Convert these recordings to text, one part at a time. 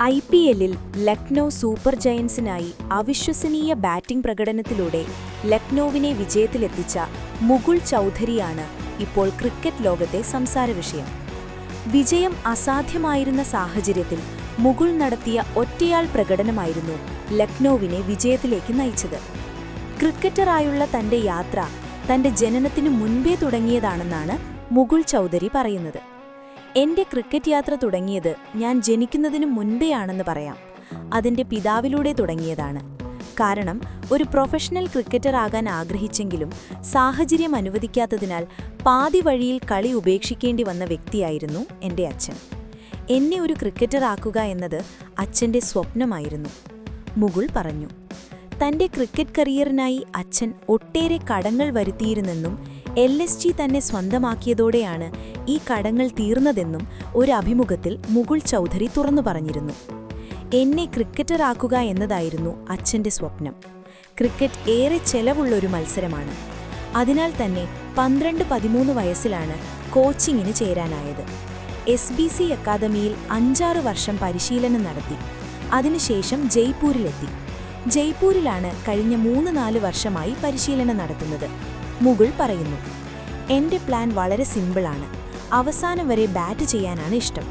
IPL-ൽ Lucknow super ജയൻസിനായി അവിശ്വസനീയ batting പ്രകടനത്തിലൂടെ ലക്നൗവിനെ വിജയത്തിലെത്തിച്ച മുകുൾ ചൗധരിയാണ് ഇപ്പോൾ cricket ലോകത്തെ സംസാരവിഷയം. വിജയം അസാധ്യമായിരുന്ന സാഹചര്യത്തിൽ മുകുൾ നടത്തിയ ഒറ്റയാൾ പ്രകടനമായിരുന്നു ലക്നൗവിനെ വിജയത്തിലേക്ക് നയിച്ചത്. ക്രിക്കറ്ററായുള്ള തന്റെ യാത്ര തന്റെ ജനനത്തിനു മുൻപേ തുടങ്ങിയതാണെന്നാണ് മുകുൾ ചൗധരി പറയുന്നത്. എന്റെ ക്രിക്കറ്റ് യാത്ര തുടങ്ങിയത് ഞാൻ ജനിക്കുന്നതിനു മുൻപേയാണെന്ന് പറയാം. അതിന്റെ പിതാവിലൂടെ തുടങ്ങിയതാണ്. കാരണം ഒരു പ്രൊഫഷണൽ ക്രിക്കറ്റർ ആകാൻ ആഗ്രഹിച്ചെങ്കിലും സാഹചര്യം അനുവദിക്കാത്തതിനാൽ പാതി വഴിയിൽ കളി ഉപേക്ഷിക്കേണ്ടി വന്ന വ്യക്തിയായിരുന്നു എന്റെ അച്ഛൻ. എന്നെ ഒരു ക്രിക്കറ്റർ ആക്കുക എന്നത് അച്ഛന്റെ സ്വപ്നമായിരുന്നു, മുകുൾ പറഞ്ഞു. തന്റെ ക്രിക്കറ്റ് കരിയറിനായി അച്ഛൻ ഒട്ടേറെ കടങ്ങൾ വരുത്തിയിരുന്നെന്നും LSG തന്നെ സ്വന്തമാക്കിയതോടെയാണ് ഈ കടങ്ങൾ തീർന്നതെന്നും ഒരു അഭിമുഖത്തിൽ മുകുൾ ചൗധരി തുറന്നു പറഞ്ഞിരുന്നു. എന്നെ ക്രിക്കറ്ററാക്കുക എന്നതായിരുന്നു അച്ഛന്റെ സ്വപ്നം. ക്രിക്കറ്റ് ഏറെ ചെലവുള്ളൊരു മത്സരമാണ്. അതിനാൽ തന്നെ 12-13 വയസ്സിലാണ് കോച്ചിങ്ങിന് ചേരാനായത്. SBC അക്കാദമിയിൽ 5-6 വർഷം പരിശീലനം നടത്തി. അതിനുശേഷം ജയ്പൂരിലെത്തി. ജയ്പൂരിലാണ് കഴിഞ്ഞ 3-4 വർഷമായി പരിശീലനം നടത്തുന്നത്, മുകുൾ പറയുന്നു. എന്റെ പ്ലാൻ വളരെ സിമ്പിളാണ്. അവസാനം വരെ ബാറ്റ് ചെയ്യാനാണ് ഇഷ്ടം.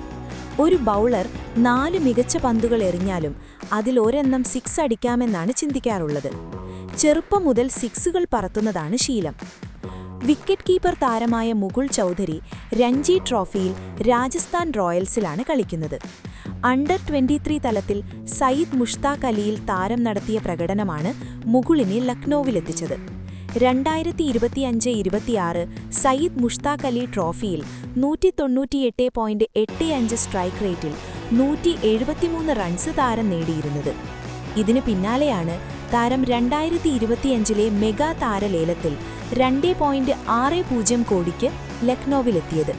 ഒരു ബൗളർ 4 മികച്ച പന്തുകൾ എറിഞ്ഞാലും അതിൽ ഒരെണ്ണം 6 അടിക്കാമെന്നാണ് ചിന്തിക്കാറുള്ളത്. ചെറുപ്പം മുതൽ 6കൾ പറത്തുന്നതാണ് ശീലം. വിക്കറ്റ് കീപ്പർ താരമായ മുകുൾ ചൗധരി രഞ്ജി ട്രോഫിയിൽ രാജസ്ഥാൻ റോയൽസിലാണ് കളിക്കുന്നത്. അണ്ടർ 23 തലത്തിൽ സയ്യിദ് മുഷ്താഖ് അലിയിൽ താരം നടത്തിയ പ്രകടനമാണ് മുകുളിനെ ലക്നൗവിലെത്തിച്ചത്. 2025-26 സയ്യിദ് മുഷ്താഖ് അലി ട്രോഫിയിൽ 198.85 സ്ട്രൈക്ക് റേറ്റിൽ 173 റൺസ് താരം നേടിയിരുന്നത്. ഇതിനു പിന്നാലെയാണ് താരം 2025-ലെ മെഗാ താരലേലത്തിൽ 2.60 കോടിക്ക് ലക്നൗവിലെത്തിയത്.